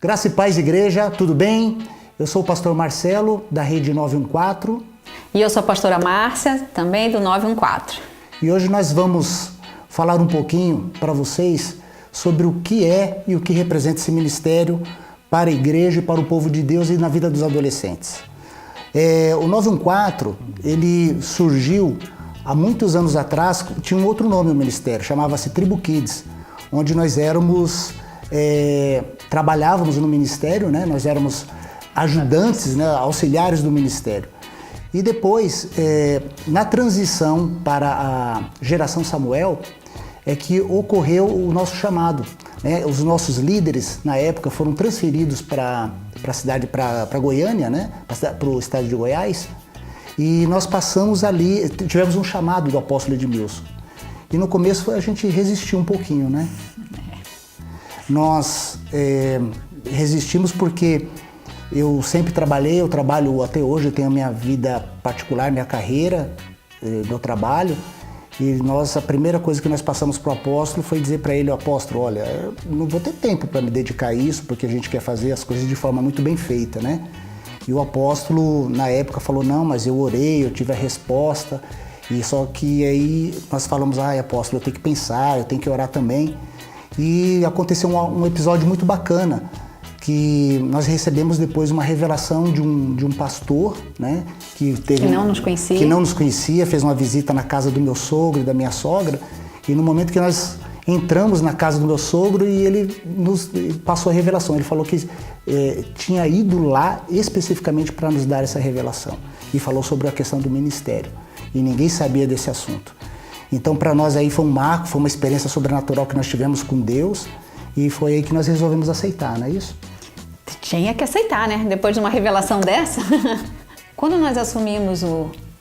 Graça e paz, igreja, tudo bem? Eu sou o pastor Marcelo, da Rede 914. E eu sou a pastora Márcia, também do 914. E hoje nós vamos falar um pouquinho para vocês sobre o que é e o que representa esse ministério para a igreja e para o povo de Deus e na vida dos adolescentes. O 914, ele surgiu há muitos anos atrás, tinha um outro nome o ministério, chamava-se Tribo Kids, onde nós trabalhávamos no ministério, né? Nós éramos ajudantes, né? Auxiliares do ministério. E depois, na transição para a geração Samuel, é que ocorreu o nosso chamado, né? Os nossos líderes, na época, foram transferidos para a cidade, para Goiânia, né? Para o estado de Goiás, e nós passamos ali, tivemos um chamado do apóstolo Edmilson. E no começo a gente resistiu um pouquinho, né? Nós resistimos porque eu sempre trabalhei, eu trabalho até hoje, eu tenho a minha vida particular, minha carreira, meu trabalho. E a primeira coisa que nós passamos para o apóstolo foi dizer para ele, apóstolo, olha, eu não vou ter tempo para me dedicar a isso, porque a gente quer fazer as coisas de forma muito bem feita, né? E o apóstolo, na época, falou, não, mas eu orei, eu tive a resposta. E só que aí nós falamos, apóstolo, eu tenho que pensar, eu tenho que orar também. E aconteceu um episódio muito bacana, que nós recebemos depois uma revelação de um pastor, né, que não nos conhecia. Que não nos conhecia, fez uma visita na casa do meu sogro e da minha sogra, e no momento que nós entramos na casa do meu sogro, e ele nos passou a revelação, ele falou que tinha ido lá especificamente para nos dar essa revelação, e falou sobre a questão do ministério, e ninguém sabia desse assunto. Então, para nós aí foi um marco, foi uma experiência sobrenatural que nós tivemos com Deus, e foi aí que nós resolvemos aceitar, não é isso? Tinha que aceitar, né? Depois de uma revelação dessa. Quando nós assumimos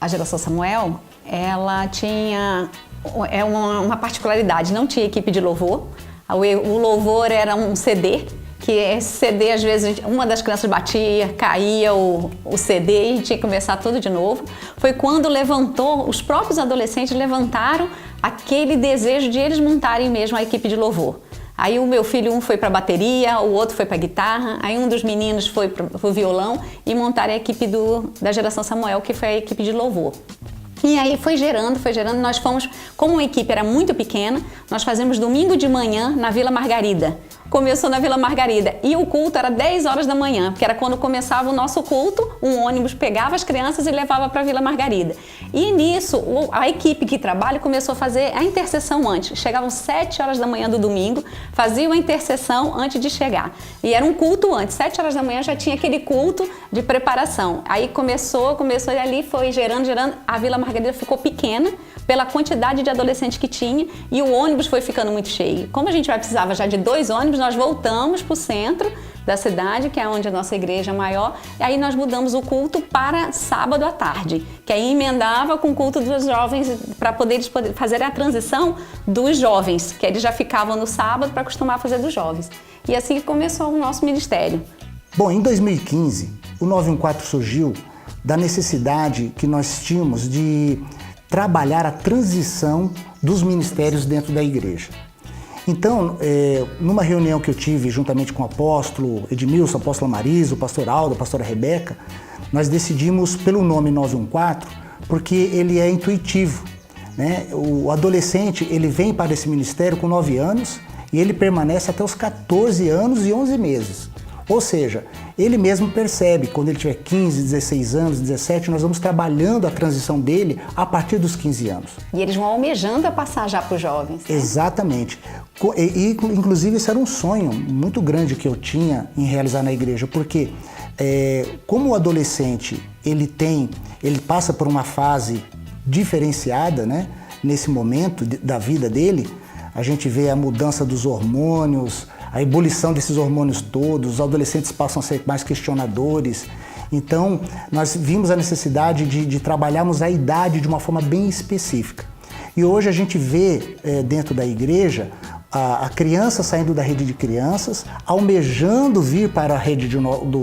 a geração Samuel, ela tinha uma particularidade, não tinha equipe de louvor. O louvor era um CD, que esse CD, às vezes, uma das crianças batia, caía o CD e tinha que começar tudo de novo. Foi quando os próprios adolescentes levantaram aquele desejo de eles montarem mesmo a equipe de louvor. Aí o meu filho, um foi para bateria, o outro foi para guitarra, aí um dos meninos foi para o violão e montaram a equipe da geração Samuel, que foi a equipe de louvor. E aí foi gerando, nós fomos, como a equipe era muito pequena, nós fazemos domingo de manhã na Vila Margarida. Começou na Vila Margarida e o culto era 10 horas da manhã, que era quando começava o nosso culto, um ônibus pegava as crianças e levava para a Vila Margarida. E nisso, a equipe que trabalha começou a fazer a intercessão antes. Chegavam 7 horas da manhã do domingo, faziam a intercessão antes de chegar. E era um culto antes, 7 horas da manhã já tinha aquele culto de preparação. Aí começou e ali foi gerando, a Vila Margarida ficou pequena pela quantidade de adolescentes que tinha e o ônibus foi ficando muito cheio. Como a gente precisava já de 2 ônibus, nós voltamos para o centro da cidade, que é onde a nossa igreja é maior, e aí nós mudamos o culto para sábado à tarde, que aí emendava com o culto dos jovens para poder fazer a transição dos jovens, que eles já ficavam no sábado para acostumar a fazer dos jovens. E assim começou o nosso ministério. Bom, em 2015, o 914 surgiu da necessidade que nós tínhamos de trabalhar a transição dos ministérios dentro da igreja. Então, numa reunião que eu tive juntamente com o apóstolo Edmilson, a apóstola Marisa, o pastor Aldo, a pastora Rebeca, nós decidimos pelo nome 914 porque ele é intuitivo, né? O adolescente, ele vem para esse ministério com 9 anos e ele permanece até os 14 anos e 11 meses. Ou seja, ele mesmo percebe, quando ele tiver 15, 16 anos, 17, nós vamos trabalhando a transição dele a partir dos 15 anos. E eles vão almejando a passar já para os jovens. Né? Exatamente. E, inclusive, esse era um sonho muito grande que eu tinha em realizar na igreja, porque como o adolescente, ele passa por uma fase diferenciada, né? Nesse momento da vida dele, a gente vê a mudança dos hormônios, a ebulição desses hormônios todos, os adolescentes passam a ser mais questionadores. Então, nós vimos a necessidade de trabalharmos a idade de uma forma bem específica. E hoje a gente vê dentro da igreja a criança saindo da rede de crianças, almejando vir para a rede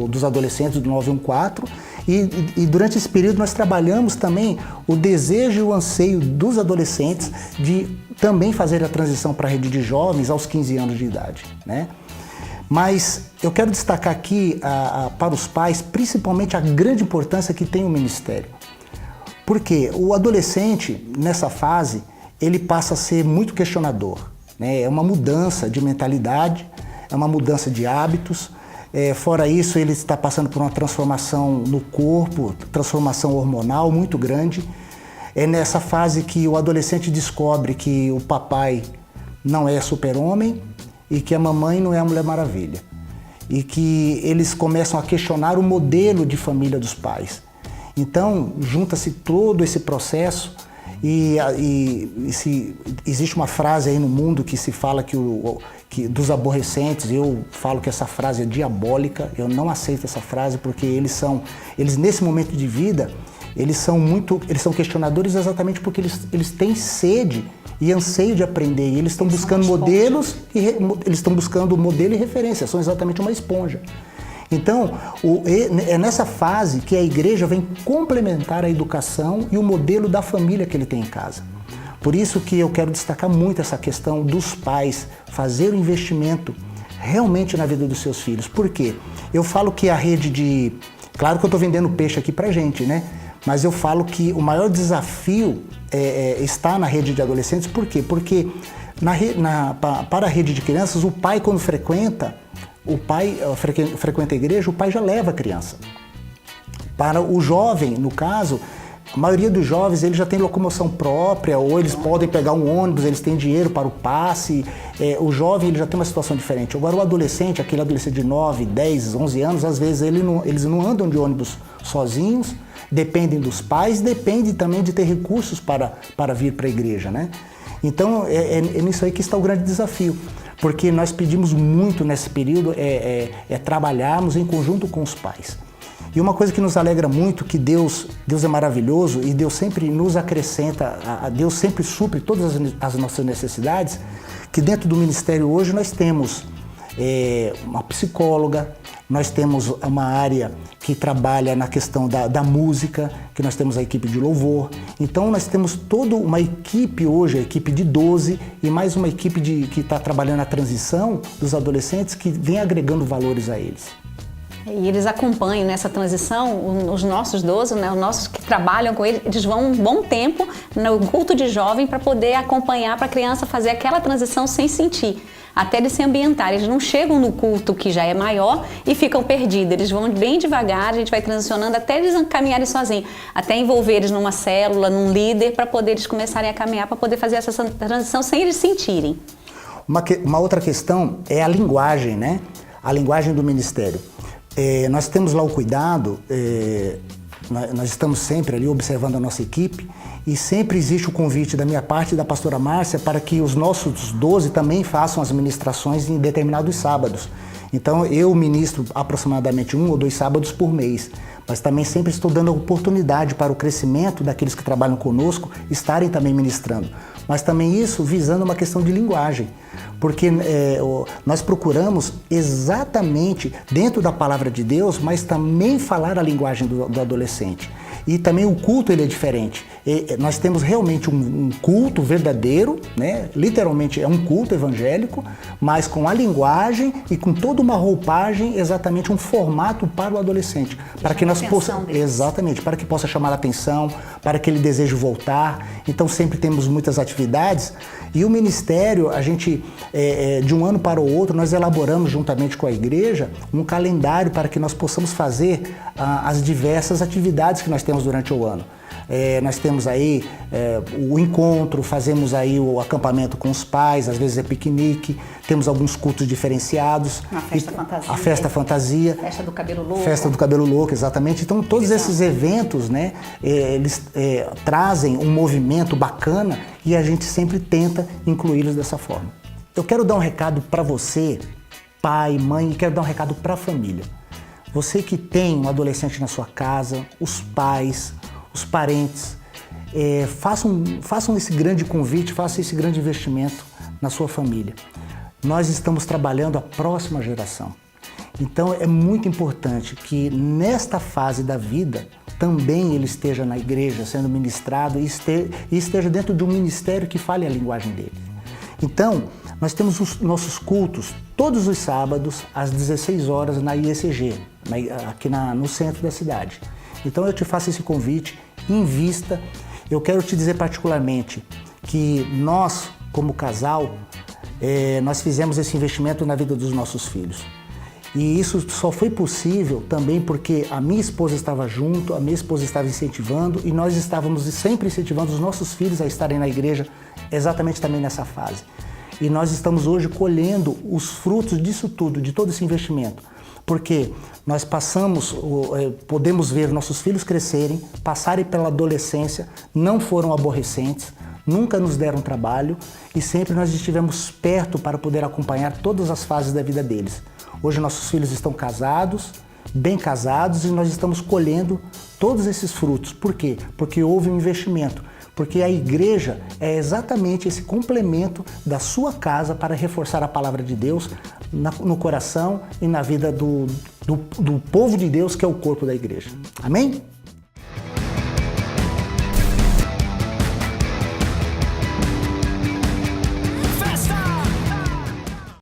dos adolescentes do 914, e durante esse período nós trabalhamos também o desejo e o anseio dos adolescentes de também fazer a transição para a rede de jovens aos 15 anos de idade, né? Mas eu quero destacar aqui para os pais, principalmente a grande importância que tem o ministério. Porque o adolescente, nessa fase, ele passa a ser muito questionador, né? É uma mudança de mentalidade, é uma mudança de hábitos. Fora isso, ele está passando por uma transformação no corpo, transformação hormonal muito grande. É nessa fase que o adolescente descobre que o papai não é super-homem e que a mamãe não é a Mulher Maravilha. E que eles começam a questionar o modelo de família dos pais. Então, junta-se todo esse processo existe uma frase aí no mundo que se fala que dos aborrecentes, eu falo que essa frase é diabólica, eu não aceito essa frase porque eles nesse momento de vida, eles são questionadores exatamente porque eles têm sede e anseio de aprender, e eles estão buscando modelos, eles estão buscando modelo e referência, são exatamente uma esponja. Então, é nessa fase que a igreja vem complementar a educação e o modelo da família que ele tem em casa. Por isso que eu quero destacar muito essa questão dos pais fazer o investimento realmente na vida dos seus filhos. Por quê? Eu falo que a rede de... Claro que eu estou vendendo peixe aqui pra gente, né? Mas eu falo que o maior desafio está na rede de adolescentes. Por quê? Porque para a rede de crianças, o pai, quando frequenta a igreja, o pai já leva a criança. Para o jovem, no caso, a maioria dos jovens eles já tem locomoção própria, ou eles podem pegar um ônibus, eles têm dinheiro para o passe. O jovem ele já tem uma situação diferente. Agora o adolescente, aquele adolescente de 9, 10, 11 anos, às vezes eles não andam de ônibus sozinhos, dependem dos pais, dependem também de ter recursos para vir para a igreja, né? Então é nisso aí que está o grande desafio. Porque nós pedimos muito nesse período trabalharmos em conjunto com os pais. E uma coisa que nos alegra muito, que Deus é maravilhoso e Deus sempre nos acrescenta, Deus sempre supre todas as nossas necessidades, que dentro do ministério hoje nós temos uma psicóloga, nós temos uma área que trabalha na questão da música, que nós temos a equipe de louvor. Então nós temos toda uma equipe hoje, a equipe de 12 e mais uma equipe que está trabalhando a transição dos adolescentes que vem agregando valores a eles. E eles acompanham nessa transição, os nossos 12, né, os nossos que trabalham com eles vão um bom tempo no culto de jovem para poder acompanhar, para a criança fazer aquela transição sem sentir. Até eles se ambientarem, eles não chegam no culto que já é maior e ficam perdidos, eles vão bem devagar, a gente vai transicionando até eles caminharem sozinhos, até envolver eles numa célula, num líder, para poder eles começarem a caminhar, para poder fazer essa transição sem eles sentirem. Uma outra questão é a linguagem, né? A linguagem do ministério. Nós temos lá o cuidado, nós estamos sempre ali observando a nossa equipe e sempre existe o convite da minha parte e da pastora Márcia para que os nossos 12 também façam as ministrações em determinados sábados. Então eu ministro aproximadamente 1 ou 2 sábados por mês, mas também sempre estou dando a oportunidade para o crescimento daqueles que trabalham conosco estarem também ministrando. Mas também isso visando uma questão de linguagem, porque nós procuramos exatamente dentro da palavra de Deus, mas também falar a linguagem do adolescente. E também o culto ele é diferente. Nós temos realmente um culto verdadeiro, né? Literalmente é um culto evangélico, mas com a linguagem e com toda uma roupagem, exatamente um formato para o adolescente, para que nós possamos, exatamente, para que possa chamar a atenção, para que ele deseje voltar. Então sempre temos muitas atividades e o ministério, a gente de um ano para o outro nós elaboramos juntamente com a igreja um calendário para que nós possamos fazer as diversas atividades que nós temos durante o ano. Nós temos aí o encontro, fazemos aí o acampamento com os pais, às vezes é piquenique, temos alguns cultos diferenciados. Uma festa fantasia. A festa fantasia. Festa do cabelo louco. Festa do cabelo louco, exatamente. Então todos esses eventos, né, eles trazem um movimento bacana e a gente sempre tenta incluí-los dessa forma. Eu quero dar um recado para você, pai, mãe, e quero dar um recado para a família. Você que tem um adolescente na sua casa, os pais, os parentes, façam esse grande convite, façam esse grande investimento na sua família. Nós estamos trabalhando a próxima geração. Então é muito importante que nesta fase da vida também ele esteja na igreja sendo ministrado e esteja dentro de um ministério que fale a linguagem dele. Então, Nós temos os nossos cultos todos os sábados às 16 horas na IECG, aqui no centro da cidade. Então eu te faço esse convite, invista. Eu quero te dizer particularmente que nós, como casal, nós fizemos esse investimento na vida dos nossos filhos. E isso só foi possível também porque a minha esposa estava junto, a minha esposa estava incentivando e nós estávamos sempre incentivando os nossos filhos a estarem na igreja exatamente também nessa fase. E nós estamos hoje colhendo os frutos disso tudo, de todo esse investimento. Porque nós podemos ver nossos filhos crescerem, passarem pela adolescência, não foram aborrecentes, nunca nos deram trabalho e sempre nós estivemos perto para poder acompanhar todas as fases da vida deles. Hoje nossos filhos estão casados, bem casados, e nós estamos colhendo todos esses frutos. Por quê? Porque houve um investimento. Porque a igreja é exatamente esse complemento da sua casa para reforçar a palavra de Deus no coração e na vida do povo de Deus, que é o corpo da igreja. Amém?